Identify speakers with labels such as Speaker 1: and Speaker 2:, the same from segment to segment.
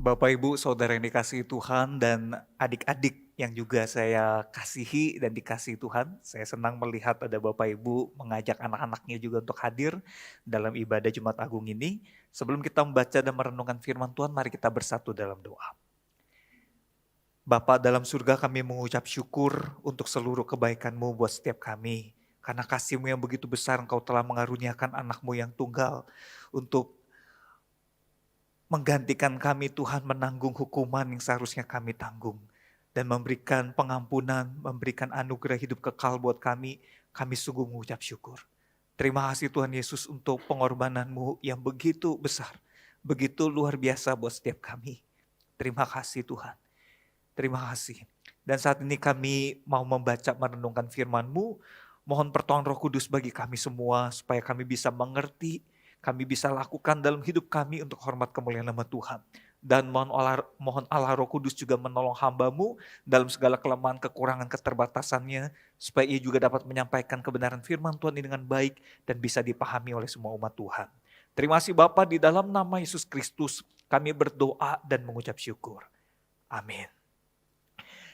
Speaker 1: Bapak, Ibu, Saudara yang dikasihi Tuhan dan adik-adik yang juga saya kasihi dan dikasihi Tuhan. Saya senang melihat ada Bapak Ibu mengajak anak-anaknya juga untuk hadir dalam ibadah Jumat Agung ini. Sebelum kita membaca dan merenungkan firman Tuhan, mari kita bersatu dalam doa. Bapa dalam surga, kami mengucap syukur untuk seluruh kebaikan-Mu buat setiap kami. Karena kasih-Mu yang begitu besar, Engkau telah mengaruniakan anak-Mu yang tunggal untuk menggantikan kami, Tuhan, menanggung hukuman yang seharusnya kami tanggung. Dan memberikan pengampunan, memberikan anugerah hidup kekal buat kami sungguh mengucap syukur. Terima kasih Tuhan Yesus untuk pengorbanan-Mu yang begitu besar, begitu luar biasa buat setiap kami. Terima kasih Tuhan, terima kasih. Dan saat ini kami mau membaca merenungkan firman-Mu, mohon pertolongan Roh Kudus bagi kami semua, supaya kami bisa mengerti, kami bisa lakukan dalam hidup kami untuk hormat kemuliaan nama Tuhan. Dan mohon Allah Roh Kudus juga menolong hamba-Mu dalam segala kelemahan, kekurangan, keterbatasannya, supaya ia juga dapat menyampaikan kebenaran firman Tuhan ini dengan baik dan bisa dipahami oleh semua umat Tuhan. Terima kasih Bapa, di dalam nama Yesus Kristus kami berdoa dan mengucap syukur. Amin.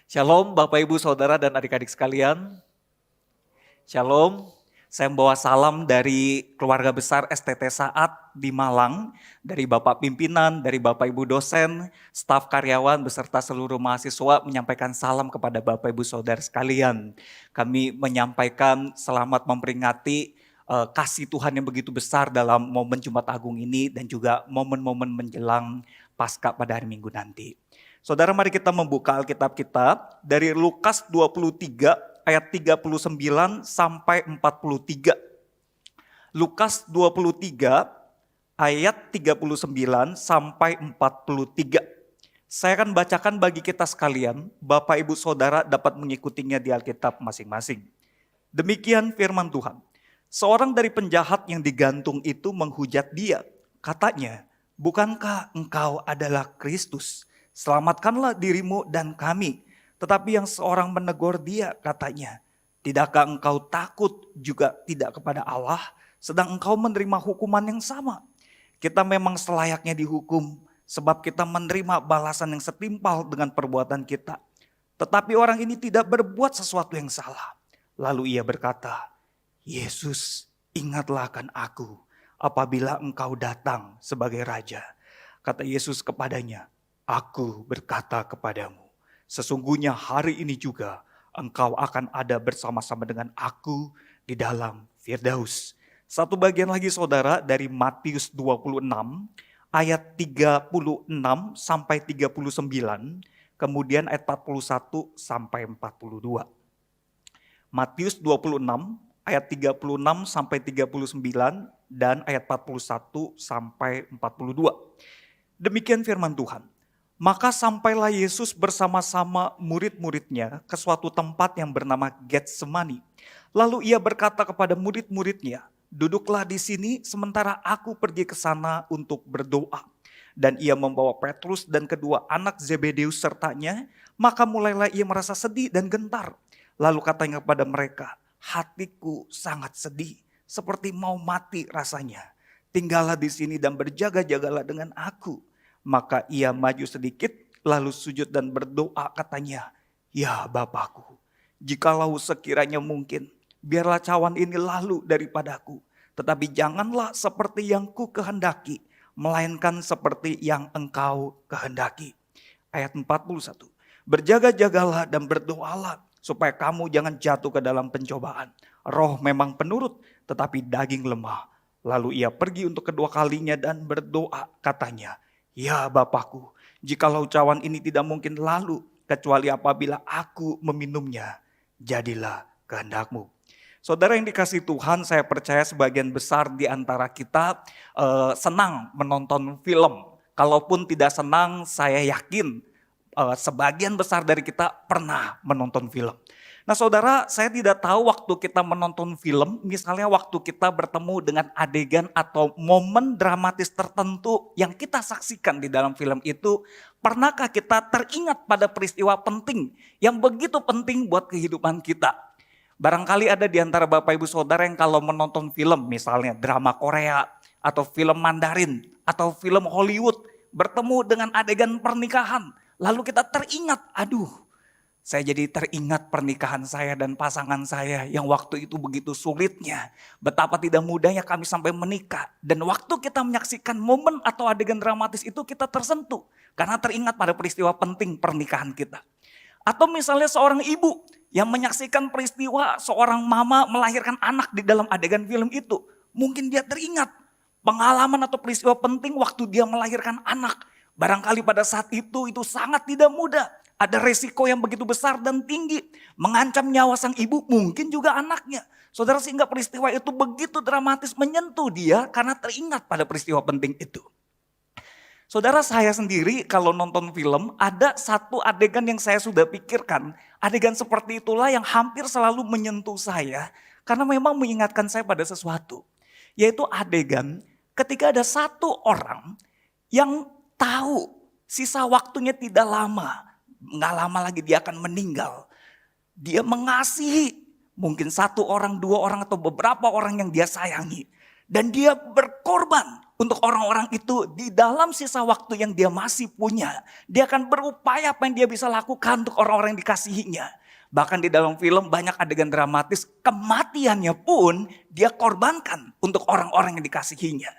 Speaker 1: Shalom Bapak, Ibu, Saudara dan adik-adik sekalian. Shalom. Saya membawa salam dari keluarga besar STT Saat di Malang, dari Bapak pimpinan, dari Bapak Ibu dosen, staf karyawan beserta seluruh mahasiswa menyampaikan salam kepada Bapak Ibu Saudara sekalian. Kami menyampaikan selamat memperingati kasih Tuhan yang begitu besar dalam momen Jumat Agung ini dan juga momen-momen menjelang Paskah pada hari Minggu nanti. Saudara, mari kita membuka Alkitab kita dari Lukas 23 ayat 39 sampai 43. Lukas 23 ayat 39 sampai 43. Saya akan bacakan bagi kita sekalian, Bapak Ibu Saudara dapat mengikutinya di Alkitab masing-masing. Demikian firman Tuhan. Seorang dari penjahat yang digantung itu menghujat dia. Katanya, "Bukankah engkau adalah Kristus? Selamatkanlah dirimu dan kami." Tetapi yang seorang menegur dia, katanya, "Tidakkah engkau takut juga tidak kepada Allah, sedang engkau menerima hukuman yang sama? Kita memang selayaknya dihukum, sebab kita menerima balasan yang setimpal dengan perbuatan kita. Tetapi orang ini tidak berbuat sesuatu yang salah." Lalu ia berkata, "Yesus, ingatlah akan aku apabila engkau datang sebagai Raja." Kata Yesus kepadanya, "Aku berkata kepadamu, sesungguhnya hari ini juga engkau akan ada bersama-sama dengan aku di dalam Firdaus." Satu bagian lagi saudara dari Matius 26 ayat 36 sampai 39. Kemudian ayat 41 sampai 42. Matius 26 ayat 36 sampai 39 dan ayat 41 sampai 42. Demikian firman Tuhan. Maka sampailah Yesus bersama-sama murid-muridnya ke suatu tempat yang bernama Getsemani. Lalu ia berkata kepada murid-muridnya, "Duduklah di sini sementara aku pergi ke sana untuk berdoa." Dan ia membawa Petrus dan kedua anak Zebedeus sertanya, maka mulailah ia merasa sedih dan gentar. Lalu katanya kepada mereka, "Hatiku sangat sedih, seperti mau mati rasanya. Tinggallah di sini dan berjaga-jagalah dengan aku." Maka ia maju sedikit, lalu sujud dan berdoa katanya, "Ya Bapakku, jikalau sekiranya mungkin, biarlah cawan ini lalu daripadaku. Tetapi janganlah seperti yang ku kehendaki, melainkan seperti yang engkau kehendaki." Ayat 41. "Berjaga-jagalah dan berdoalah, supaya kamu jangan jatuh ke dalam pencobaan. Roh memang penurut, tetapi daging lemah." Lalu ia pergi untuk kedua kalinya dan berdoa katanya, "Ya Bapakku, jikalau cawan ini tidak mungkin lalu, kecuali apabila aku meminumnya, jadilah kehendak-Mu." Saudara yang dikasihi Tuhan, saya percaya sebagian besar di antara kita senang menonton film. Kalaupun tidak senang, saya yakin sebagian besar dari kita pernah menonton film. Nah saudara, saya tidak tahu waktu kita menonton film, misalnya waktu kita bertemu dengan adegan atau momen dramatis tertentu yang kita saksikan di dalam film itu, pernahkah kita teringat pada peristiwa penting yang begitu penting buat kehidupan kita? Barangkali ada di antara Bapak Ibu Saudara yang kalau menonton film, misalnya drama Korea atau film Mandarin atau film Hollywood,
Speaker 2: bertemu dengan adegan pernikahan. Lalu kita teringat, aduh, saya jadi teringat pernikahan saya dan pasangan saya yang waktu itu begitu sulitnya. Betapa tidak mudahnya kami sampai menikah. Dan waktu kita menyaksikan momen atau adegan dramatis itu kita tersentuh. Karena teringat pada peristiwa penting pernikahan kita. Atau misalnya seorang ibu yang menyaksikan peristiwa seorang mama melahirkan anak di dalam adegan film itu. Mungkin dia teringat pengalaman atau peristiwa penting waktu dia melahirkan anak. Barangkali pada saat itu sangat tidak mudah. Ada resiko yang begitu besar dan tinggi. Mengancam nyawa sang ibu, mungkin juga anaknya. Saudara, sehingga peristiwa itu begitu dramatis menyentuh dia karena teringat pada peristiwa penting itu. Saudara, saya sendiri kalau nonton film ada satu adegan yang saya sudah pikirkan. Adegan seperti itulah yang hampir selalu menyentuh saya. Karena memang mengingatkan saya pada sesuatu. Yaitu adegan ketika ada satu orang yang tahu sisa waktunya tidak lama. Nggak lama lagi dia akan meninggal. Dia mengasihi mungkin satu orang, dua orang atau beberapa orang yang dia sayangi. Dan dia berkorban untuk orang-orang itu di dalam sisa waktu yang dia masih punya. Dia akan berupaya apa yang dia bisa lakukan untuk orang-orang yang dikasihinya. Bahkan di dalam film banyak adegan dramatis, kematiannya pun dia korbankan untuk orang-orang yang dikasihinya.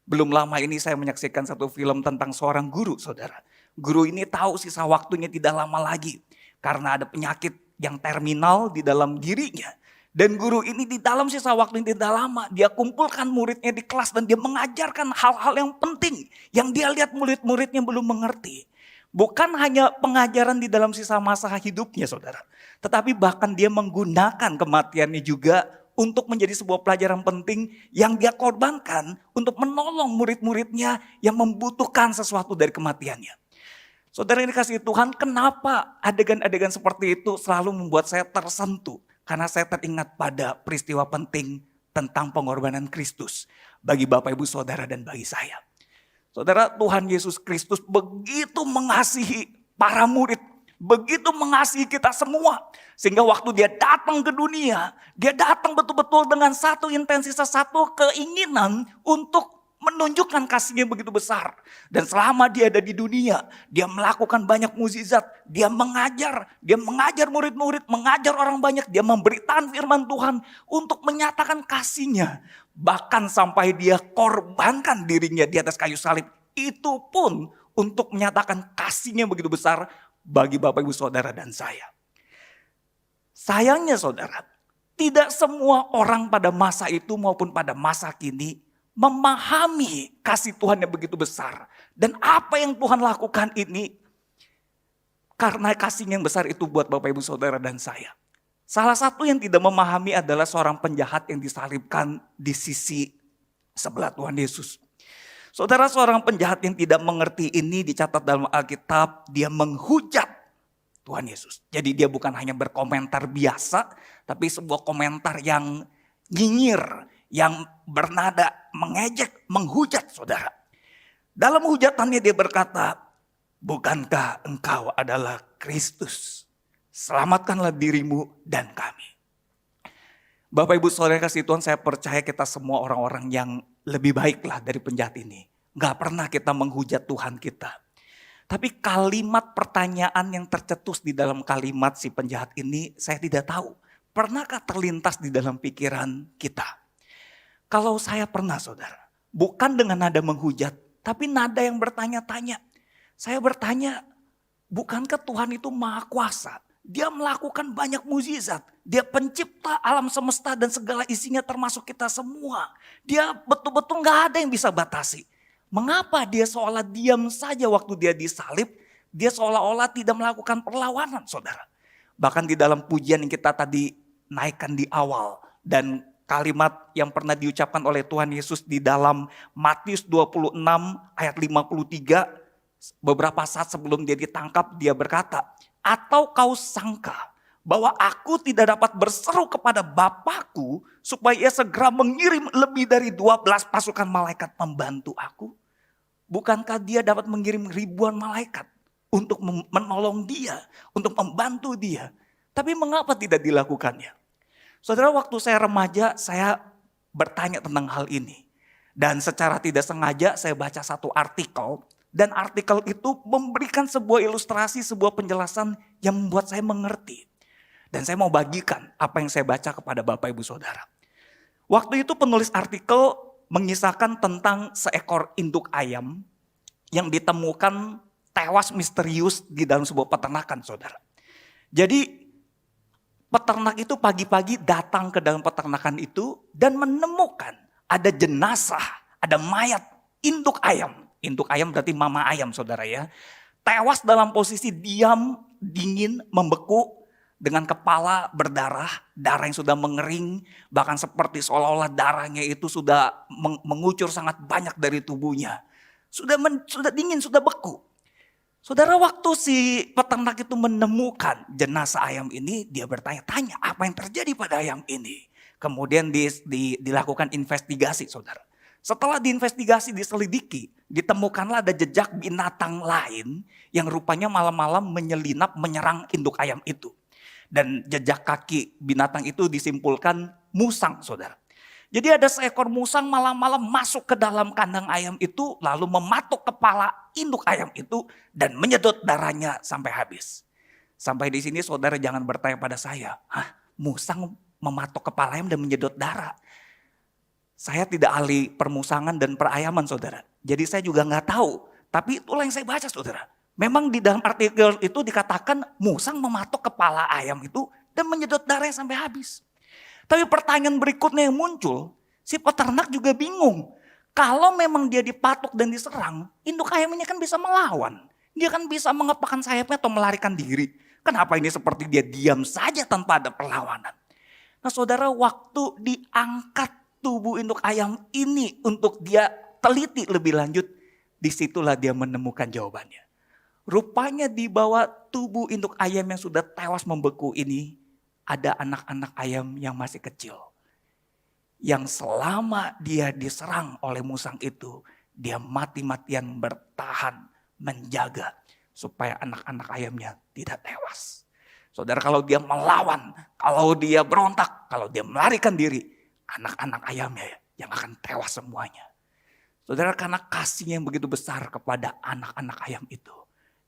Speaker 2: Belum lama ini saya menyaksikan satu film tentang seorang guru, saudara. Guru ini tahu sisa waktunya tidak lama lagi. Karena ada penyakit yang terminal di dalam dirinya. Dan guru ini di dalam sisa waktu yang tidak lama. Dia kumpulkan muridnya di kelas dan dia mengajarkan hal-hal yang penting. Yang dia lihat murid-muridnya belum mengerti. Bukan hanya pengajaran di dalam sisa masa hidupnya, saudara. Tetapi bahkan dia menggunakan kematiannya juga untuk menjadi sebuah pelajaran penting yang dia korbankan untuk menolong murid-muridnya yang membutuhkan sesuatu dari kematiannya. Saudara yang dikasihi Tuhan, kenapa adegan-adegan seperti itu selalu membuat saya tersentuh? Karena saya teringat pada peristiwa penting tentang pengorbanan Kristus bagi Bapak Ibu Saudara dan bagi saya. Saudara, Tuhan Yesus Kristus begitu mengasihi para murid, begitu mengasihi kita semua. Sehingga waktu dia datang ke dunia, dia datang betul-betul dengan satu intensitas, satu keinginan untuk menunjukkan kasihnya begitu besar. Dan selama dia ada di dunia, dia melakukan banyak mukjizat. Dia mengajar murid-murid, mengajar orang banyak. Dia memberitakan firman Tuhan untuk menyatakan kasihnya. Bahkan sampai dia korbankan dirinya di atas kayu salib. Itu pun untuk menyatakan kasihnya begitu besar bagi Bapak Ibu Saudara dan saya. Sayangnya saudara, tidak semua orang pada masa itu maupun pada masa kini memahami kasih Tuhan yang begitu besar. Dan apa yang Tuhan lakukan ini karena kasih yang besar itu buat Bapak Ibu Saudara dan saya. Salah satu yang tidak memahami adalah seorang penjahat yang disalibkan di sisi sebelah Tuhan Yesus. Saudara, seorang penjahat yang tidak mengerti ini dicatat dalam Alkitab, dia menghujat Tuhan Yesus. Jadi dia bukan hanya berkomentar biasa, tapi sebuah komentar yang nyinyir, yang bernada mengejek, menghujat saudara. Dalam hujatannya dia berkata, bukankah engkau adalah Kristus? Selamatkanlah dirimu dan kami. Bapak Ibu Saudara kasih Tuhan, saya percaya kita semua orang-orang yang lebih baiklah dari penjahat ini. Gak pernah kita menghujat Tuhan kita. Tapi kalimat pertanyaan yang tercetus di dalam kalimat si penjahat ini saya tidak tahu. Pernahkah terlintas di dalam pikiran kita? Kalau saya pernah saudara, bukan dengan nada menghujat, tapi nada yang bertanya-tanya. Saya bertanya, bukankah Tuhan itu maha kuasa? Dia melakukan banyak mukjizat. Dia pencipta alam semesta dan segala isinya termasuk kita semua. Dia betul-betul gak ada yang bisa batasi. Mengapa dia seolah diam saja waktu dia disalib? Dia seolah-olah tidak melakukan perlawanan saudara. Bahkan di dalam pujian yang kita tadi naikkan di awal. Dan kalimat yang pernah diucapkan oleh Tuhan Yesus di dalam Matius 26 ayat 53. Beberapa saat sebelum dia ditangkap dia berkata, atau kau sangka bahwa aku tidak dapat berseru kepada Bapakku supaya ia segera mengirim lebih dari 12 pasukan malaikat membantu aku? Bukankah dia dapat mengirim ribuan malaikat untuk menolong dia, untuk membantu dia? Tapi mengapa tidak dilakukannya? Saudara, waktu saya remaja saya bertanya tentang hal ini. Dan secara tidak sengaja saya baca satu artikel Dan artikel itu memberikan sebuah ilustrasi, sebuah penjelasan yang membuat saya mengerti. Dan saya mau bagikan apa yang saya baca kepada Bapak Ibu Saudara. Waktu itu penulis artikel mengisahkan tentang seekor induk ayam yang ditemukan tewas misterius di dalam sebuah peternakan, saudara. Jadi peternak itu pagi-pagi datang ke dalam peternakan itu dan menemukan ada jenazah, ada mayat induk ayam. Induk ayam berarti mama ayam, saudara ya. Tewas dalam posisi diam, dingin, membeku dengan kepala berdarah, darah yang sudah mengering, bahkan seperti seolah-olah darahnya itu sudah mengucur sangat banyak dari tubuhnya. Sudah dingin, sudah beku. Saudara, waktu si peternak itu menemukan jenazah ayam ini, dia bertanya-tanya apa yang terjadi pada ayam ini. Kemudian dilakukan investigasi, saudara. Setelah diinvestigasi, diselidiki, ditemukanlah ada jejak binatang lain yang rupanya malam-malam menyelinap menyerang induk ayam itu. Dan jejak kaki binatang itu disimpulkan musang, saudara. Jadi ada seekor musang malam-malam masuk ke dalam kandang ayam itu, lalu mematuk kepala induk ayam itu dan menyedot darahnya sampai habis. Sampai di sini saudara jangan bertanya pada saya, hah, musang mematuk kepala ayam dan menyedot darah? Saya tidak ahli permusangan dan perayaman, saudara. Jadi saya juga nggak tahu. Tapi itulah yang saya baca, saudara. Memang di dalam artikel itu dikatakan musang mematuk kepala ayam itu dan menyedot darahnya sampai habis. Tapi pertanyaan berikutnya yang muncul, si peternak juga bingung. Kalau memang dia dipatuk dan diserang, induk ayam ini kan bisa melawan. Dia kan bisa mengepakkan sayapnya atau melarikan diri. Kenapa ini seperti dia diam saja tanpa ada perlawanan? Nah saudara, waktu diangkat tubuh induk ayam ini untuk dia teliti lebih lanjut, disitulah dia menemukan jawabannya. Rupanya di bawah tubuh induk ayam yang sudah tewas membeku ini, ada anak-anak ayam yang masih kecil. Yang selama dia diserang oleh musang itu, dia mati-matian bertahan, menjaga supaya anak-anak ayamnya tidak tewas. Saudara, kalau dia melawan, kalau dia berontak, kalau dia melarikan diri, anak-anak ayamnya yang akan tewas semuanya. Saudara, karena kasihnya yang begitu besar kepada anak-anak ayam itu,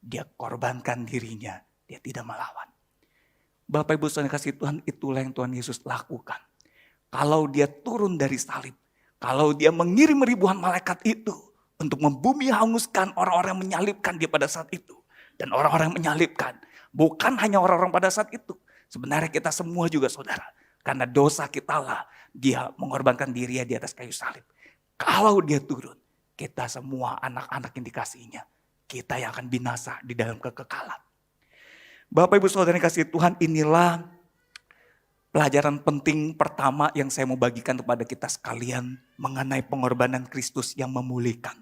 Speaker 2: dia korbankan dirinya, dia tidak melawan. Bapak Ibu saudara kasih Tuhan, itulah yang Tuhan Yesus lakukan. Kalau dia turun dari salib, kalau dia mengirim ribuan malaikat itu untuk membumi hanguskan orang-orang yang menyalibkan dia pada saat itu. Dan orang-orang yang menyalibkan bukan hanya orang-orang pada saat itu. Sebenarnya kita semua juga saudara. Karena dosa kita lah dia mengorbankan dirinya di atas kayu salib. Kalau dia turun, kita semua anak-anak yang dikasihinya, kita yang akan binasa di dalam kekekalan. Bapak Ibu saudara yang kasih Tuhan, inilah pelajaran penting pertama yang saya mau bagikan kepada kita sekalian mengenai pengorbanan Kristus yang memulihkan.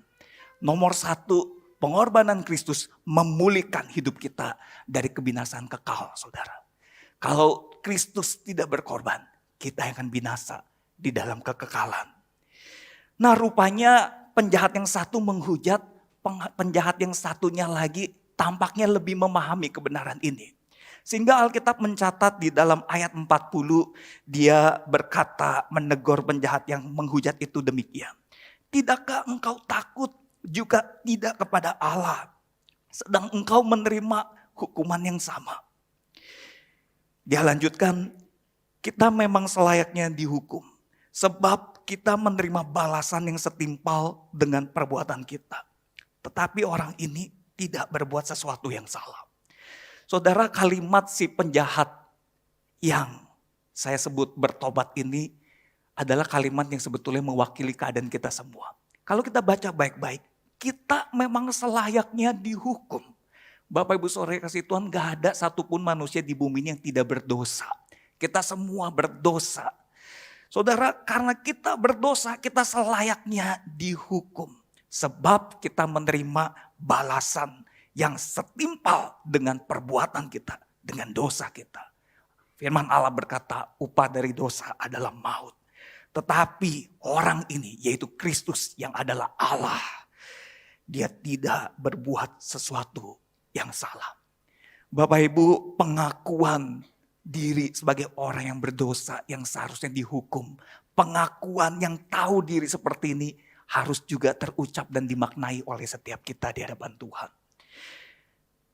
Speaker 2: Nomor satu, pengorbanan Kristus memulihkan hidup kita dari kebinasaan kekal, saudara. Kalau Kristus tidak berkorban, kita akan binasa di dalam kekekalan. Nah, rupanya penjahat yang satu menghujat, penjahat yang satunya lagi tampaknya lebih memahami kebenaran ini. Sehingga Alkitab mencatat di dalam ayat 40, dia berkata menegur penjahat yang menghujat itu demikian. Tidakkah engkau takut juga tidak kepada Allah, sedang engkau menerima hukuman yang sama? Dia lanjutkan, kita memang selayaknya dihukum. Sebab kita menerima balasan yang setimpal dengan perbuatan kita. Tetapi orang ini tidak berbuat sesuatu yang salah. Saudara, kalimat si penjahat yang saya sebut bertobat ini adalah kalimat yang sebetulnya mewakili keadaan kita semua. Kalau kita baca baik-baik, kita memang selayaknya dihukum. Bapak Ibu saudara kasih Tuhan, gak ada satupun manusia di bumi ini yang tidak berdosa. Kita semua berdosa. Saudara, karena kita berdosa, kita selayaknya dihukum. Sebab kita menerima balasan yang setimpal dengan perbuatan kita, dengan dosa kita. Firman Allah berkata, upah dari dosa adalah maut. Tetapi orang ini, yaitu Kristus yang adalah Allah, dia tidak berbuat sesuatu yang salah. Bapak Ibu, pengakuan diri sebagai orang yang berdosa yang seharusnya dihukum, pengakuan yang tahu diri seperti ini harus juga terucap dan dimaknai oleh setiap kita di hadapan Tuhan.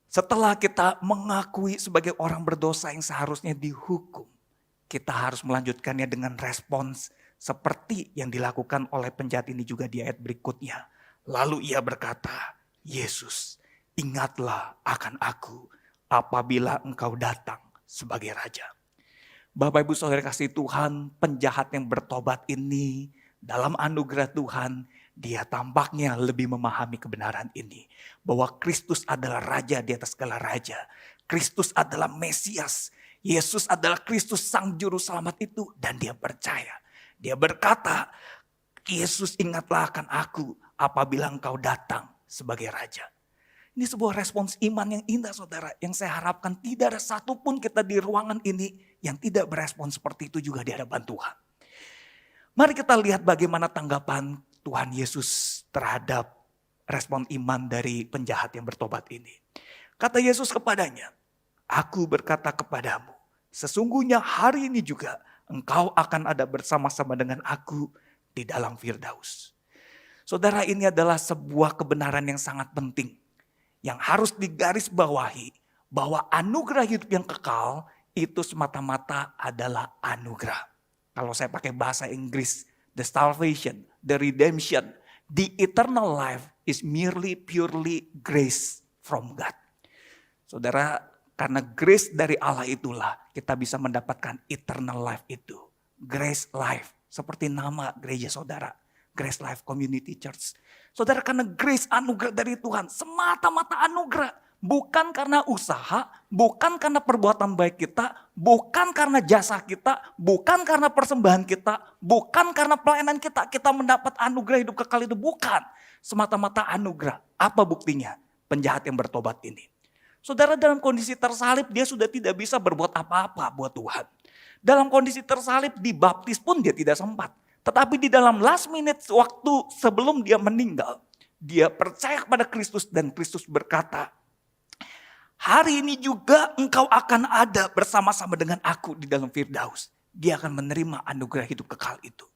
Speaker 2: Setelah kita mengakui sebagai orang berdosa yang seharusnya dihukum, kita harus melanjutkannya dengan respons seperti yang dilakukan oleh penjahat ini juga di ayat berikutnya. Lalu ia berkata, Yesus, ingatlah akan aku apabila engkau datang sebagai raja. Bapak Ibu Saudara kasih Tuhan, penjahat yang bertobat ini dalam anugerah Tuhan, dia tampaknya lebih memahami kebenaran ini. Bahwa Kristus adalah raja di atas segala raja. Kristus adalah Mesias. Yesus adalah Kristus sang juru selamat itu. Dan dia percaya. Dia berkata, Yesus ingatlah akan aku apabila engkau datang sebagai raja. Ini sebuah respons iman yang indah saudara. Yang saya harapkan tidak ada satupun kita di ruangan ini yang tidak berespon seperti itu juga di hadapan Tuhan. Mari kita lihat bagaimana tanggapan Tuhan Yesus terhadap respon iman dari penjahat yang bertobat ini. Kata Yesus kepadanya, aku berkata kepadamu, sesungguhnya hari ini juga engkau akan ada bersama-sama dengan aku di dalam Firdaus. Saudara, ini adalah sebuah kebenaran yang sangat penting. Yang harus digarisbawahi bahwa anugerah hidup yang kekal itu semata-mata adalah anugerah. Kalau saya pakai bahasa Inggris, the salvation, the redemption, the eternal life is merely purely grace from God. Saudara, karena grace dari Allah itulah kita bisa mendapatkan eternal life itu. Grace life, seperti nama gereja saudara. Grace Life Community Church. Saudara, karena grace anugerah dari Tuhan, semata-mata anugerah. Bukan karena usaha, bukan karena perbuatan baik kita, bukan karena jasa kita, bukan karena persembahan kita, bukan karena pelayanan kita mendapat anugerah hidup kekal itu, bukan. Semata-mata anugerah. Apa buktinya? Penjahat yang bertobat ini. Saudara, dalam kondisi tersalib dia sudah tidak bisa berbuat apa-apa buat Tuhan. Dalam kondisi tersalib dibaptis pun dia tidak sempat. Tetapi di dalam last minute waktu sebelum dia meninggal, dia percaya kepada Kristus dan Kristus berkata, hari ini juga engkau akan ada bersama-sama dengan aku di dalam Firdaus. Dia akan menerima anugerah hidup kekal itu.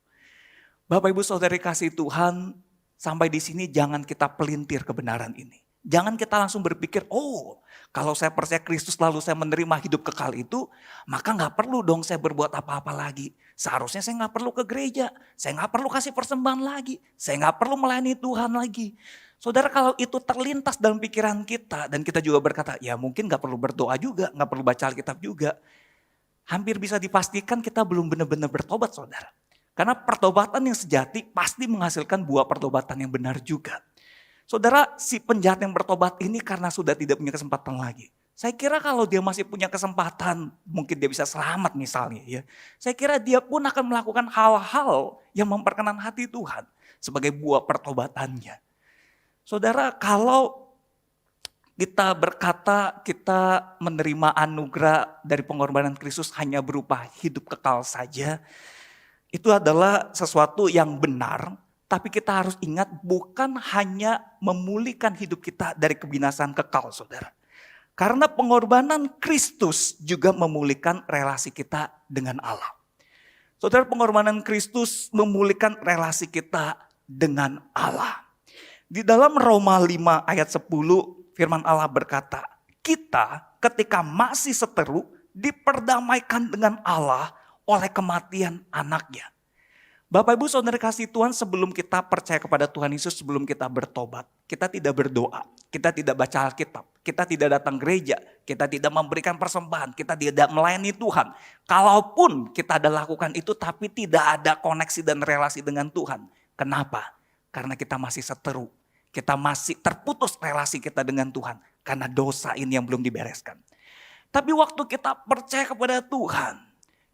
Speaker 2: Bapak Ibu Saudari kasih Tuhan, sampai di sini jangan kita pelintir kebenaran ini. Jangan kita langsung berpikir, oh kalau saya percaya Kristus lalu saya menerima hidup kekal itu, maka gak perlu dong saya berbuat apa-apa lagi. Seharusnya saya gak perlu ke gereja, saya gak perlu kasih persembahan lagi, saya gak perlu melayani Tuhan lagi. Saudara, kalau itu terlintas dalam pikiran kita dan kita juga berkata, ya mungkin gak perlu berdoa juga, gak perlu baca Alkitab juga. Hampir bisa dipastikan kita belum benar-benar bertobat saudara. Karena pertobatan yang sejati pasti menghasilkan buah pertobatan yang benar juga. Saudara, si penjahat yang bertobat ini karena sudah tidak punya kesempatan lagi. Saya kira kalau dia masih punya kesempatan, mungkin dia bisa selamat misalnya ya. Saya kira dia pun akan melakukan hal-hal yang memperkenan hati Tuhan sebagai buah pertobatannya. Saudara, kalau kita berkata kita menerima anugerah dari pengorbanan Kristus hanya berupa hidup kekal saja, itu adalah sesuatu yang benar. Tapi kita harus ingat bukan hanya memulihkan hidup kita dari kebinasaan kekal saudara. Karena pengorbanan Kristus juga memulihkan relasi kita dengan Allah. Saudara, pengorbanan Kristus memulihkan relasi kita dengan Allah. Di dalam Roma 5 ayat 10 firman Allah berkata, kita ketika masih seteru diperdamaikan dengan Allah oleh kematian anaknya. Bapak Ibu Saudara kasih Tuhan, sebelum kita percaya kepada Tuhan Yesus, sebelum kita bertobat, kita tidak berdoa, kita tidak baca Alkitab, kita tidak datang gereja, kita tidak memberikan persembahan, kita tidak melayani Tuhan. Kalaupun kita ada lakukan itu tapi tidak ada koneksi dan relasi dengan Tuhan. Kenapa? Karena kita masih seteru, kita masih terputus relasi kita dengan Tuhan. Karena dosa ini yang belum dibereskan. Tapi waktu kita percaya kepada Tuhan,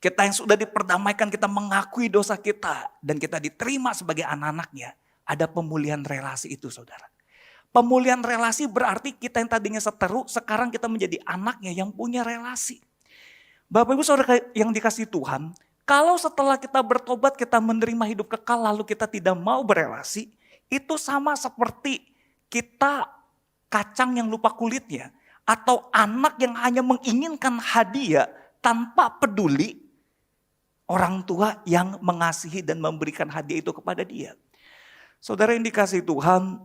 Speaker 2: kita yang sudah diperdamaikan, kita mengakui dosa kita dan kita diterima sebagai anak-anaknya. Ada pemulihan relasi itu saudara. Pemulihan relasi berarti kita yang tadinya seteru, sekarang kita menjadi anaknya yang punya relasi. Bapak Ibu Saudara yang dikasih Tuhan, kalau setelah kita bertobat kita menerima hidup kekal lalu kita tidak mau berelasi, itu sama seperti kita kacang yang lupa kulitnya. Atau anak yang hanya menginginkan hadiah tanpa peduli orang tua yang mengasihi dan memberikan hadiah itu kepada dia. Saudara yang dikasihi Tuhan,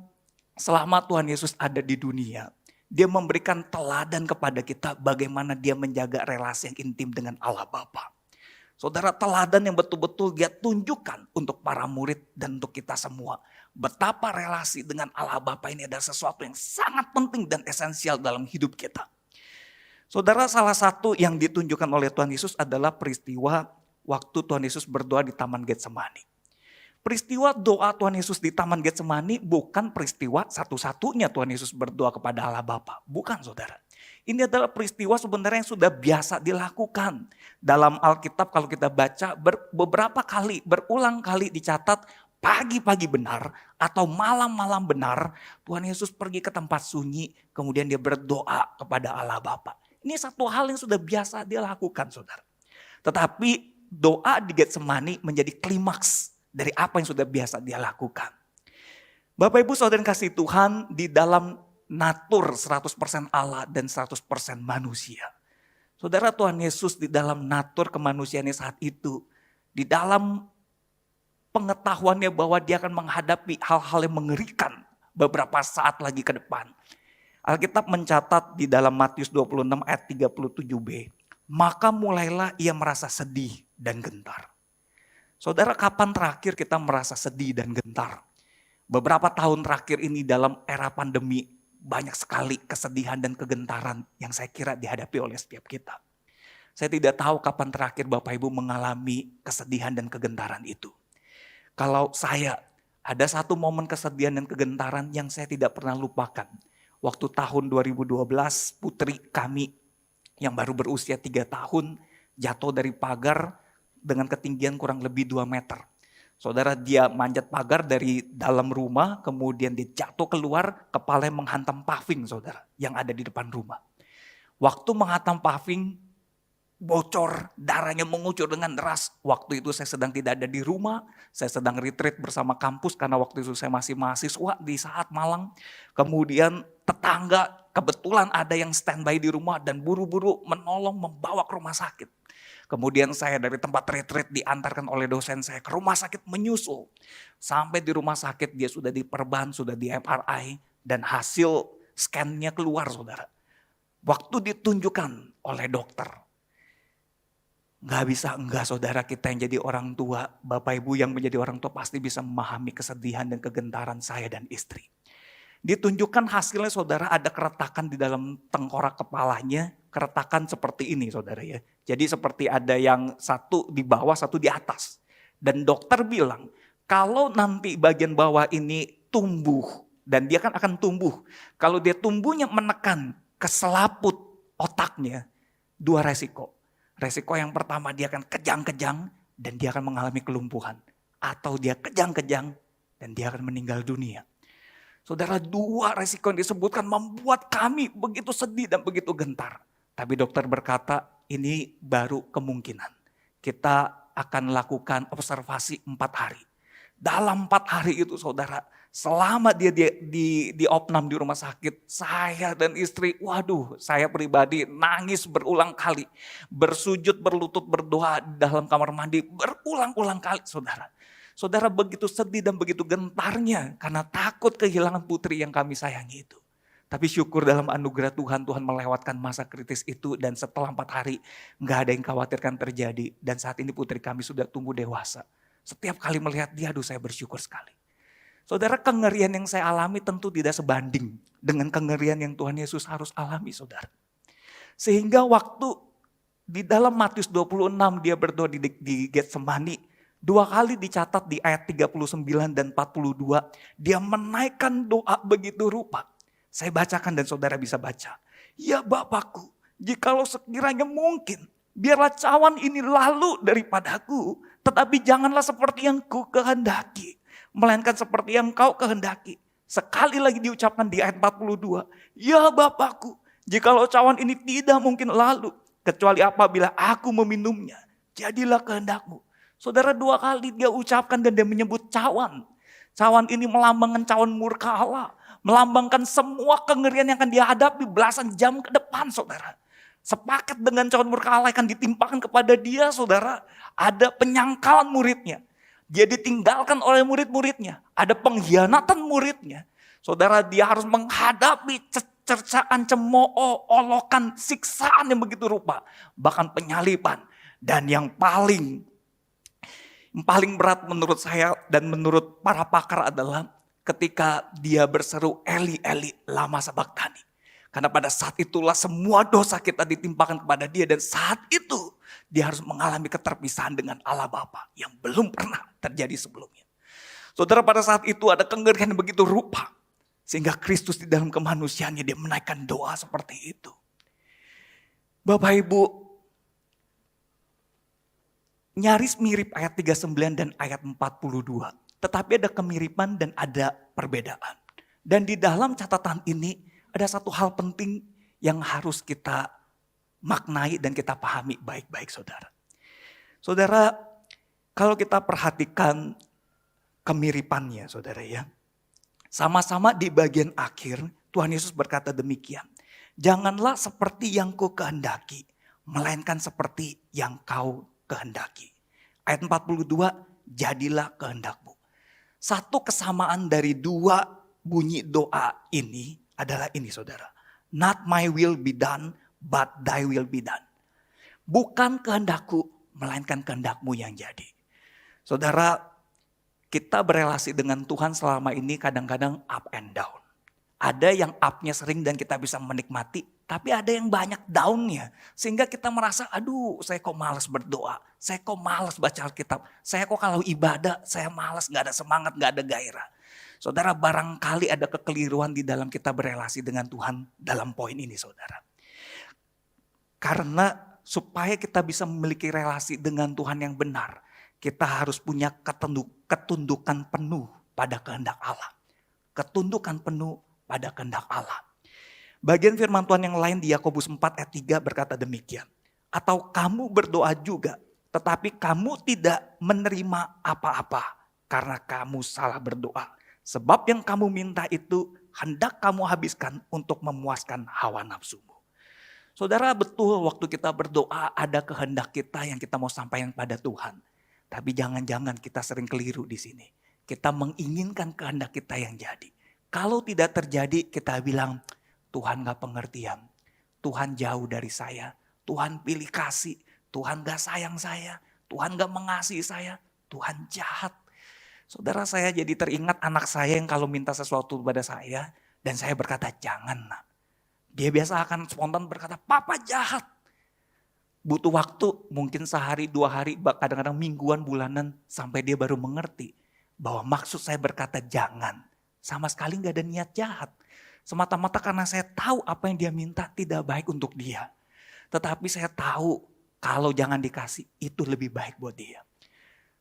Speaker 2: selama Tuhan Yesus ada di dunia, dia memberikan teladan kepada kita bagaimana dia menjaga relasi yang intim dengan Allah Bapa. Saudara, teladan yang betul-betul dia tunjukkan untuk para murid dan untuk kita semua. Betapa relasi dengan Allah Bapa ini adalah sesuatu yang sangat penting dan esensial dalam hidup kita. Saudara, salah satu yang ditunjukkan oleh Tuhan Yesus adalah peristiwa waktu Tuhan Yesus berdoa di Taman Getsemani. Peristiwa doa Tuhan Yesus di Taman Getsemani bukan peristiwa satu-satunya Tuhan Yesus berdoa kepada Allah Bapa. Bukan, saudara. Ini adalah peristiwa sebenarnya yang sudah biasa dilakukan. Dalam Alkitab kalau kita baca beberapa kali, berulang kali dicatat pagi-pagi benar atau malam-malam benar. Tuhan Yesus pergi ke tempat sunyi kemudian dia berdoa kepada Allah Bapa. Ini satu hal yang sudah biasa dia lakukan, saudara. Tetapi doa di Getsemani menjadi klimaks dari apa yang sudah biasa dia lakukan. Bapak Ibu saudara yang kasih Tuhan, di dalam natur 100% Allah dan 100% manusia. Saudara, Tuhan Yesus di dalam natur kemanusiaannya saat itu, di dalam pengetahuannya bahwa dia akan menghadapi hal-hal yang mengerikan beberapa saat lagi ke depan. Alkitab mencatat di dalam Matius 26 ayat 37b, maka mulailah ia merasa sedih dan gentar. Saudara, kapan terakhir kita merasa sedih dan gentar? Beberapa tahun terakhir ini dalam era pandemi, banyak sekali kesedihan dan kegentaran yang saya kira dihadapi oleh setiap kita. Saya tidak tahu kapan terakhir Bapak Ibu mengalami kesedihan dan kegentaran itu. Kalau saya, ada satu momen kesedihan dan kegentaran yang saya tidak pernah lupakan. Waktu tahun 2012, putri kami yang baru berusia 3 tahun jatuh dari pagar dengan ketinggian kurang lebih 2 meter. Saudara, dia manjat pagar dari dalam rumah, kemudian dia jatuh keluar, kepalanya menghantam paving, saudara, yang ada di depan rumah. Waktu menghantam paving, bocor, darahnya mengucur dengan deras. Waktu itu saya sedang tidak ada di rumah, saya sedang retreat bersama kampus karena waktu itu saya masih mahasiswa di saat Malang. Kemudian tetangga kebetulan ada yang standby di rumah dan buru-buru menolong membawa ke rumah sakit. Kemudian saya dari tempat retreat diantarkan oleh dosen saya ke rumah sakit menyusul. Sampai di rumah sakit dia sudah diperban, sudah di MRI dan hasil scan-nya keluar, saudara. Waktu ditunjukkan oleh dokter. Gak bisa enggak, saudara, kita yang jadi orang tua, Bapak Ibu yang menjadi orang tua pasti bisa memahami kesedihan dan kegentaran saya dan istri. Ditunjukkan hasilnya, saudara, ada keretakan di dalam tengkorak kepalanya, keretakan seperti ini, saudara ya. Jadi seperti ada yang satu di bawah, satu di atas. Dan dokter bilang, kalau nanti bagian bawah ini tumbuh, dan dia kan akan tumbuh. Kalau dia tumbuhnya menekan ke selaput otaknya, 2 resiko. Resiko yang pertama dia akan kejang-kejang dan dia akan mengalami kelumpuhan. Atau dia kejang-kejang dan dia akan meninggal dunia. Saudara, 2 resiko yang disebutkan membuat kami begitu sedih dan begitu gentar. Tapi dokter berkata ini baru kemungkinan. Kita akan lakukan observasi 4 hari. Dalam 4 hari itu, saudara, selama dia di opnam di rumah sakit, saya dan istri, waduh, saya pribadi nangis berulang kali. Bersujud, berlutut, berdoa di dalam kamar mandi berulang-ulang kali, saudara. Saudara, begitu sedih dan begitu gentarnya karena takut kehilangan putri yang kami sayangi itu. Tapi syukur dalam anugerah Tuhan, Tuhan melewatkan masa kritis itu dan setelah 4 hari gak ada yang khawatirkan terjadi. Dan saat ini putri kami sudah tumbuh dewasa. Setiap kali melihat dia, aduh saya bersyukur sekali. Saudara, kengerian yang saya alami tentu tidak sebanding dengan kengerian yang Tuhan Yesus harus alami, saudara. Sehingga waktu di dalam Matius 26 dia berdoa di Getsemani, 2 kali dicatat di ayat 39 dan 42, dia menaikkan doa begitu rupa. Saya bacakan dan saudara bisa baca. Ya Bapakku, jikalau sekiranya mungkin, biarlah cawan ini lalu daripadaku, tetapi janganlah seperti yang ku kehendaki, melainkan seperti yang kau kehendaki. Sekali lagi diucapkan di ayat 42, ya Bapakku, jikalau cawan ini tidak mungkin lalu, kecuali apabila aku meminumnya, jadilah kehendakmu. Saudara, 2 kali dia ucapkan dan dia menyebut cawan. Cawan ini melambangkan cawan murka Allah. Melambangkan semua kengerian yang akan dihadapi belasan jam ke depan, saudara. Sepakat dengan cawan murka Allah akan ditimpakan kepada dia, saudara. Ada penyangkalan muridnya. Dia ditinggalkan oleh murid-muridnya. Ada pengkhianatan muridnya. Saudara, dia harus menghadapi cercaan, cemooh, olokan, siksaan yang begitu rupa. Bahkan penyaliban. Dan yang paling berat menurut saya dan menurut para pakar adalah ketika dia berseru, Eli, Eli, lama sabachthani. Karena pada saat itulah semua dosa kita ditimpakan kepada dia. Dan saat itu dia harus mengalami keterpisahan dengan Allah Bapa yang belum pernah terjadi sebelumnya. Saudara, pada saat itu ada kengerian yang begitu rupa. Sehingga Kristus di dalam kemanusiaannya dia menaikkan doa seperti itu. Bapak Ibu, nyaris mirip ayat 39 dan ayat 42. Tetapi ada kemiripan dan ada perbedaan. Dan di dalam catatan ini ada satu hal penting yang harus kita maknai dan kita pahami baik-baik saudara. Saudara, kalau kita perhatikan kemiripannya saudara ya. Sama-sama di bagian akhir Tuhan Yesus berkata demikian. Janganlah seperti yang kau kehendaki, melainkan seperti yang kau kehendaki. Ayat 42, jadilah kehendakmu. Satu kesamaan dari dua bunyi doa ini adalah ini saudara. Not my will be done, but thy will be done. Bukan kehendakku, melainkan kehendakmu yang jadi. Saudara, kita berelasi dengan Tuhan selama ini kadang-kadang up and down. Ada yang up-nya sering dan kita bisa menikmati. Tapi ada yang banyak down-nya. Sehingga kita merasa, aduh saya kok malas berdoa. Saya kok malas baca Alkitab. Saya kok kalau ibadah, saya malas, gak ada semangat, gak ada gairah. Saudara, barangkali ada kekeliruan di dalam kita berelasi dengan Tuhan dalam poin ini saudara. Karena supaya kita bisa memiliki relasi dengan Tuhan yang benar, kita harus punya ketundukan penuh pada kehendak Allah. Ketundukan penuh pada kehendak Allah. Bagian firman Tuhan yang lain di Yakobus 4 ayat 3 berkata demikian. Atau kamu berdoa juga, tetapi kamu tidak menerima apa-apa karena kamu salah berdoa. Sebab yang kamu minta itu hendak kamu habiskan untuk memuaskan hawa nafsumu. Saudara, betul waktu kita berdoa ada kehendak kita yang kita mau sampaikan pada Tuhan. Tapi jangan-jangan kita sering keliru di sini. Kita menginginkan kehendak kita yang jadi. Kalau tidak terjadi kita bilang, Tuhan gak pengertian. Tuhan jauh dari saya. Tuhan pilih kasih. Tuhan gak sayang saya. Tuhan gak mengasihi saya. Tuhan jahat. Saudara, saya jadi teringat anak saya yang kalau minta sesuatu kepada saya. Dan saya berkata, jangan nak. Dia biasa akan spontan berkata, papa jahat. Butuh waktu mungkin sehari, 2 hari, kadang-kadang mingguan, bulanan. Sampai dia baru mengerti bahwa maksud saya berkata jangan. Sama sekali gak ada niat jahat. Semata-mata karena saya tahu apa yang dia minta tidak baik untuk dia. Tetapi saya tahu kalau jangan dikasih itu lebih baik buat dia.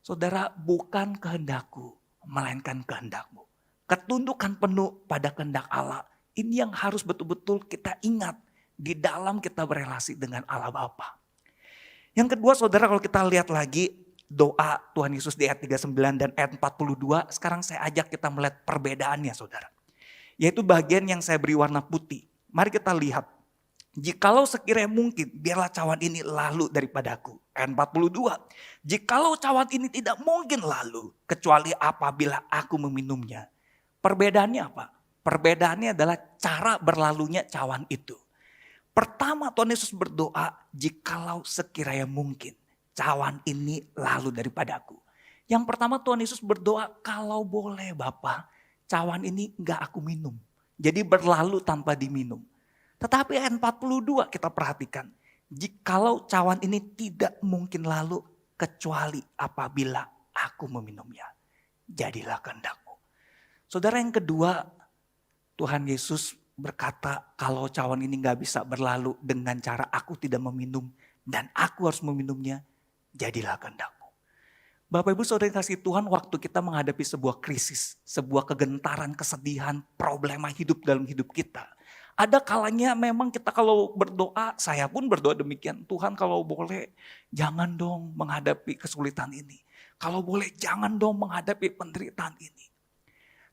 Speaker 2: Saudara, bukan kehendakku, melainkan kehendakmu. Ketundukan penuh pada kehendak Allah. Ini yang harus betul-betul kita ingat di dalam kita berelasi dengan Allah Bapa. Yang kedua saudara, kalau kita lihat lagi doa Tuhan Yesus di ayat 39 dan ayat 42. Sekarang saya ajak kita melihat perbedaannya saudara. Yaitu bagian yang saya beri warna putih. Mari kita lihat. Jikalau sekiranya mungkin, biarlah cawan ini lalu daripadaku. Ayat 42. Jikalau cawan ini tidak mungkin lalu, kecuali apabila aku meminumnya. Perbedaannya apa? Perbedaannya adalah cara berlalunya cawan itu. Pertama Tuhan Yesus berdoa, jikalau sekiranya mungkin, cawan ini lalu daripadaku. Yang pertama Tuhan Yesus berdoa, kalau boleh Bapa, cawan ini enggak aku minum. Jadi berlalu tanpa diminum. Tetapi ayat 42 kita perhatikan. Jikalau cawan ini tidak mungkin lalu kecuali apabila aku meminumnya. Jadilah kehendakmu. Saudara, yang kedua, Tuhan Yesus berkata kalau cawan ini gak bisa berlalu dengan cara aku tidak meminum dan aku harus meminumnya, jadilah kehendakmu. Bapak Ibu Saudara yang kasih Tuhan, waktu kita menghadapi sebuah krisis, sebuah kegentaran, kesedihan, problema hidup dalam hidup kita. Ada kalanya memang kita kalau berdoa, saya pun berdoa demikian. Tuhan kalau boleh jangan dong menghadapi kesulitan ini. Kalau boleh jangan dong menghadapi penderitaan ini.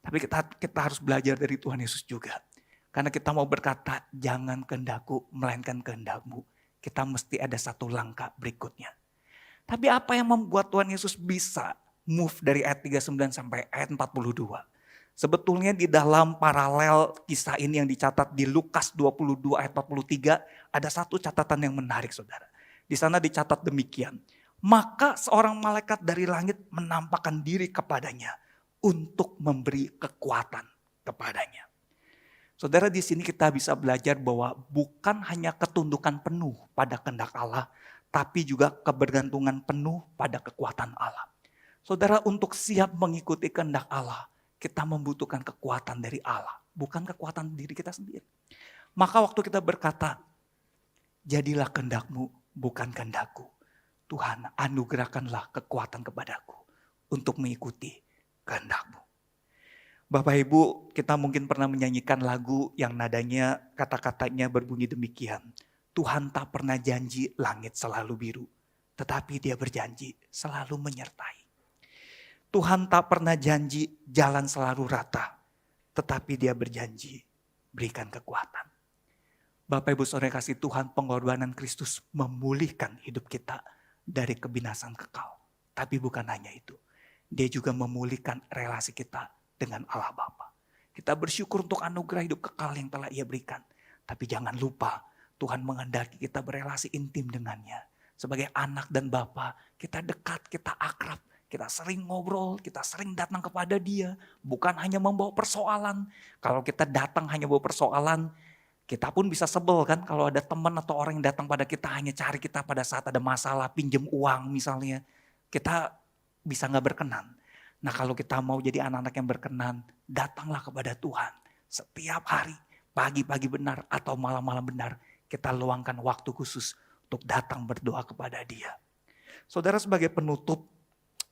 Speaker 2: Tapi kita harus belajar dari Tuhan Yesus juga. Karena kita mau berkata jangan kehendakku melainkan kehendakmu. Kita mesti ada satu langkah berikutnya. Tapi apa yang membuat Tuhan Yesus bisa move dari ayat 39 sampai ayat 42. Sebetulnya di dalam paralel kisah ini yang dicatat di Lukas 22 ayat 43 ada satu catatan yang menarik saudara. Di sana dicatat demikian. Maka seorang malaikat dari langit menampakkan diri kepadanya untuk memberi kekuatan kepadanya. Saudara, di sini kita bisa belajar bahwa bukan hanya ketundukan penuh pada kehendak Allah, tapi juga kebergantungan penuh pada kekuatan Allah. Saudara, untuk siap mengikuti kehendak Allah, kita membutuhkan kekuatan dari Allah, bukan kekuatan diri kita sendiri. Maka waktu kita berkata, jadilah kehendakmu, bukan kehendakku. Tuhan, anugerahkanlah kekuatan kepadaku untuk mengikuti kehendakmu. Bapak Ibu, kita mungkin pernah menyanyikan lagu yang nadanya kata-katanya berbunyi demikian. Tuhan tak pernah janji langit selalu biru, tetapi Dia berjanji selalu menyertai. Tuhan tak pernah janji jalan selalu rata, tetapi Dia berjanji berikan kekuatan. Bapak Ibu Saudara kasih Tuhan, pengorbanan Kristus memulihkan hidup kita dari kebinasan kekal. Tapi bukan hanya itu, Dia juga memulihkan relasi kita dengan Allah Bapa. Kita bersyukur untuk anugerah hidup kekal yang telah Ia berikan. Tapi jangan lupa, Tuhan menghendaki kita berelasi intim dengannya. Sebagai anak dan bapa, kita dekat, kita akrab, kita sering ngobrol, kita sering datang kepada Dia. Bukan hanya membawa persoalan. Kalau kita datang hanya bawa persoalan, kita pun bisa sebel kan kalau ada teman atau orang yang datang pada kita hanya cari kita pada saat ada masalah, pinjem uang misalnya. Kita bisa gak berkenan. Nah kalau kita mau jadi anak-anak yang berkenan, datanglah kepada Tuhan. Setiap hari, pagi-pagi benar atau malam-malam benar, kita luangkan waktu khusus untuk datang berdoa kepada Dia. Saudara, sebagai penutup,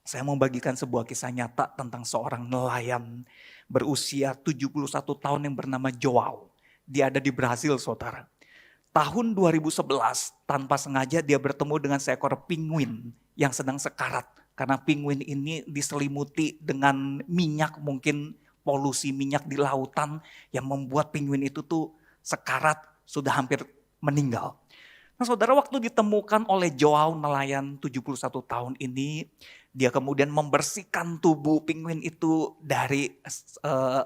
Speaker 2: saya mau bagikan sebuah kisah nyata tentang seorang nelayan berusia 71 tahun yang bernama Joao. Dia ada di Brasil, saudara. Tahun 2011, tanpa sengaja dia bertemu dengan seekor penguin yang sedang sekarat. Karena penguin ini diselimuti dengan minyak, mungkin polusi minyak di lautan yang membuat penguin itu tuh sekarat, sudah hampir meninggal. Nah saudara, waktu ditemukan oleh Joao nelayan 71 tahun ini, dia kemudian membersihkan tubuh penguin itu dari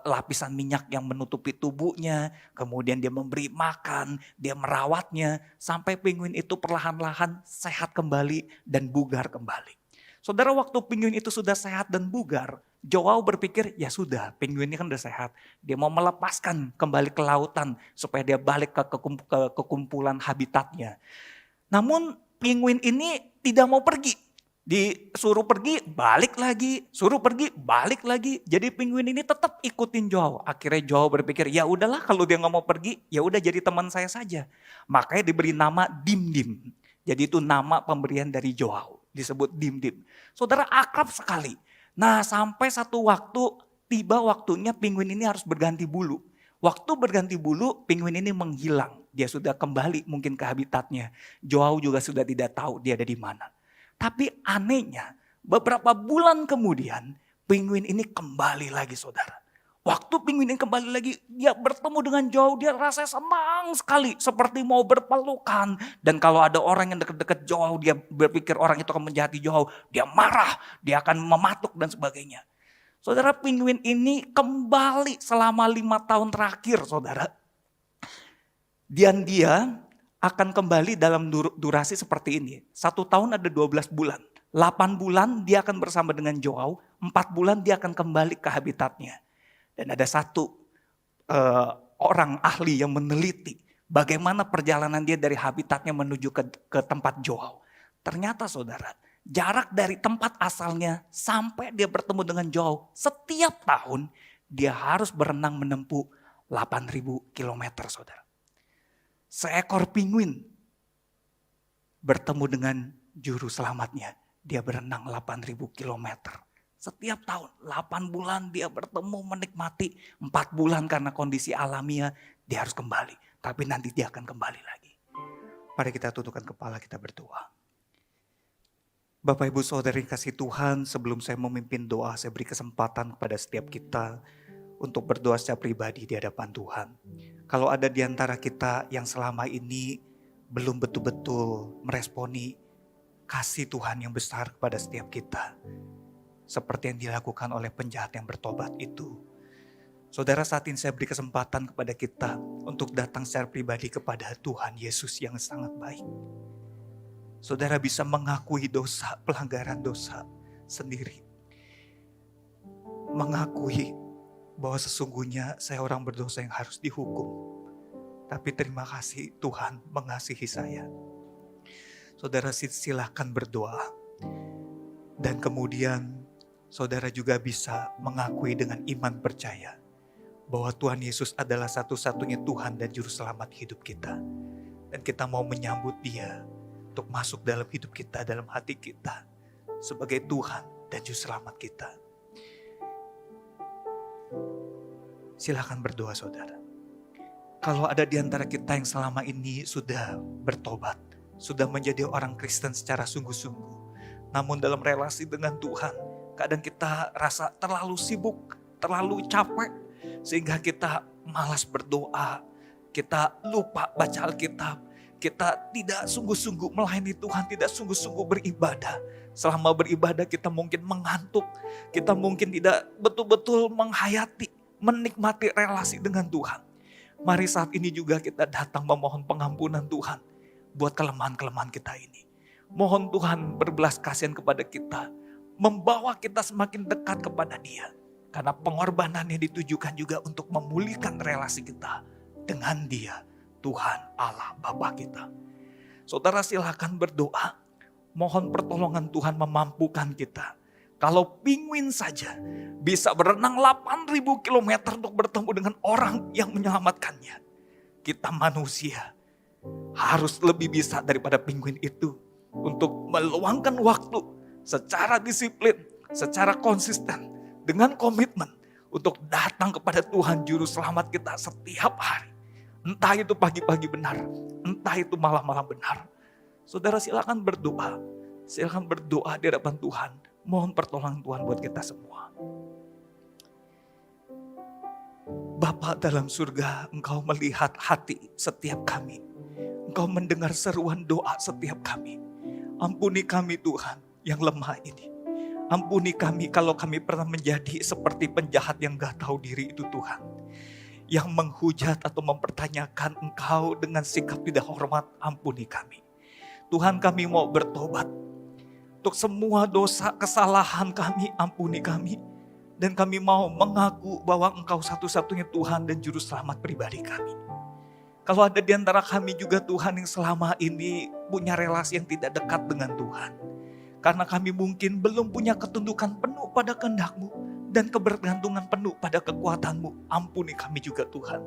Speaker 2: lapisan minyak yang menutupi tubuhnya. Kemudian dia memberi makan, dia merawatnya sampai penguin itu perlahan-lahan sehat kembali dan bugar kembali. Saudara, waktu penguin itu sudah sehat dan bugar, Joao berpikir ya sudah, penguin ini kan udah sehat. Dia mau melepaskan kembali ke lautan supaya dia balik ke kekumpulan habitatnya. Namun penguin ini tidak mau pergi. Disuruh pergi, balik lagi. Suruh pergi, balik lagi. Jadi penguin ini tetap ikutin Joao. Akhirnya Joao berpikir, ya udahlah kalau dia nggak mau pergi, ya udah jadi teman saya saja. Makanya diberi nama Dim Dim. Jadi itu nama pemberian dari Joao. Disebut Dim Dim. Saudara, akrab sekali. Nah sampai satu waktu, tiba waktunya penguin ini harus berganti bulu. Waktu berganti bulu, penguin ini menghilang. Dia sudah kembali mungkin ke habitatnya. Joao juga sudah tidak tahu dia ada di mana. Tapi anehnya, beberapa bulan kemudian, penguin ini kembali lagi saudara. Waktu penguin ini kembali lagi, dia bertemu dengan Joao, dia rasanya senang sekali. Seperti mau berpelukan. Dan kalau ada orang yang dekat-dekat Joao, dia berpikir orang itu akan menjahati Joao. Dia marah, dia akan mematuk dan sebagainya. Saudara, penguin ini kembali selama 5 tahun terakhir saudara. Dan dia akan kembali dalam durasi seperti ini. 1 tahun ada 12 bulan. 8 bulan dia akan bersama dengan Joao. 4 bulan dia akan kembali ke habitatnya. Dan ada satu orang ahli yang meneliti bagaimana perjalanan dia dari habitatnya menuju ke tempat Joao. Ternyata saudara, jarak dari tempat asalnya sampai dia bertemu dengan Joao, setiap tahun dia harus berenang menempuh 8.000 kilometer saudara. Seekor penguin bertemu dengan juru selamatnya, dia berenang 8.000 kilometer. Setiap tahun 8 bulan dia bertemu menikmati, 4 bulan karena kondisi alamiah dia harus kembali. Tapi nanti dia akan kembali lagi.
Speaker 1: Mari kita tundukkan kepala, kita berdoa. Bapak Ibu Saudari kasih Tuhan, sebelum saya memimpin doa, saya beri kesempatan kepada setiap kita untuk berdoa secara pribadi di hadapan Tuhan. Kalau ada di antara kita yang selama ini belum betul-betul meresponi kasih Tuhan yang besar kepada setiap kita, seperti yang dilakukan oleh penjahat yang bertobat itu. Saudara, saat ini saya beri kesempatan kepada kita untuk datang secara pribadi kepada Tuhan Yesus yang sangat baik. Saudara bisa mengakui dosa, pelanggaran dosa sendiri. Mengakui bahwa sesungguhnya saya orang berdosa yang harus dihukum. Tapi terima kasih Tuhan mengasihi saya. Saudara silakan berdoa. Dan kemudian saudara juga bisa mengakui dengan iman percaya bahwa Tuhan Yesus adalah satu-satunya Tuhan dan Juru Selamat hidup kita. Dan kita mau menyambut Dia untuk masuk dalam hidup kita, dalam hati kita, sebagai Tuhan dan Juru Selamat kita. Silakan berdoa saudara. Kalau ada di antara kita yang selama ini sudah bertobat, sudah menjadi orang Kristen secara sungguh-sungguh, namun dalam relasi dengan Tuhan, kadang kita rasa terlalu sibuk, terlalu capek, sehingga kita malas berdoa, kita lupa baca Alkitab, kita tidak sungguh-sungguh melayani Tuhan, tidak sungguh-sungguh beribadah. Selama beribadah kita mungkin mengantuk, kita mungkin tidak betul-betul menghayati, menikmati relasi dengan Tuhan. Mari saat ini juga kita datang memohon pengampunan Tuhan buat kelemahan-kelemahan kita ini. Mohon Tuhan berbelas kasihan kepada kita, membawa kita semakin dekat kepada Dia. Karena pengorbanannya ditujukan juga untuk memulihkan relasi kita dengan Dia, Tuhan Allah Bapa kita. Saudara silakan berdoa, mohon pertolongan Tuhan memampukan kita. Kalau penguin saja bisa berenang 8.000 kilometer untuk bertemu dengan orang yang menyelamatkannya. Kita manusia harus lebih bisa daripada penguin itu untuk meluangkan waktu secara disiplin, secara konsisten, dengan komitmen untuk datang kepada Tuhan Juru Selamat kita setiap hari. Entah itu pagi-pagi benar, entah itu malam-malam benar. Saudara silakan berdoa di hadapan Tuhan. Mohon pertolongan Tuhan buat kita semua. Bapa dalam surga, Engkau melihat hati setiap kami. Engkau mendengar seruan doa setiap kami. Ampuni kami Tuhan yang lemah ini. Ampuni kami kalau kami pernah menjadi seperti penjahat yang gak tahu diri itu Tuhan. Yang menghujat atau mempertanyakan Engkau dengan sikap tidak hormat, ampuni kami. Tuhan kami mau bertobat. Untuk semua dosa kesalahan kami, ampuni kami. Dan kami mau mengaku bahwa Engkau satu-satunya Tuhan dan Juru Selamat pribadi kami. Kalau ada di antara kami juga Tuhan yang selama ini punya relasi yang tidak dekat dengan Tuhan. Karena kami mungkin belum punya ketundukan penuh pada kehendak-Mu dan kebergantungan penuh pada kekuatan-Mu. Ampuni kami juga Tuhan.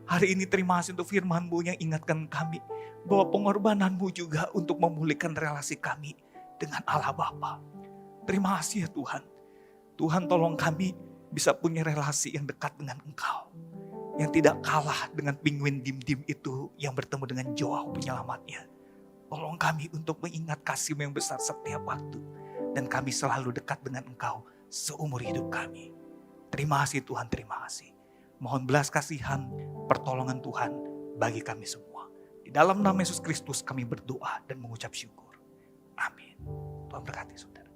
Speaker 1: Hari ini terima kasih untuk firman-Mu yang ingatkan kami bahwa pengorbanan-Mu juga untuk memulihkan relasi kami dengan Allah Bapa. Terima kasih ya Tuhan. Tuhan tolong kami bisa punya relasi yang dekat dengan Engkau. Yang tidak kalah dengan penguin dim-dim itu yang bertemu dengan Joao penyelamatnya. Tolong kami untuk mengingat kasih-Mu yang besar setiap waktu. Dan kami selalu dekat dengan Engkau seumur hidup kami. Terima kasih Tuhan, terima kasih. Mohon belas kasihan, pertolongan Tuhan bagi kami semua. Di dalam nama Yesus Kristus kami berdoa dan mengucap syukur. Amin. Tuhan berkati saudara.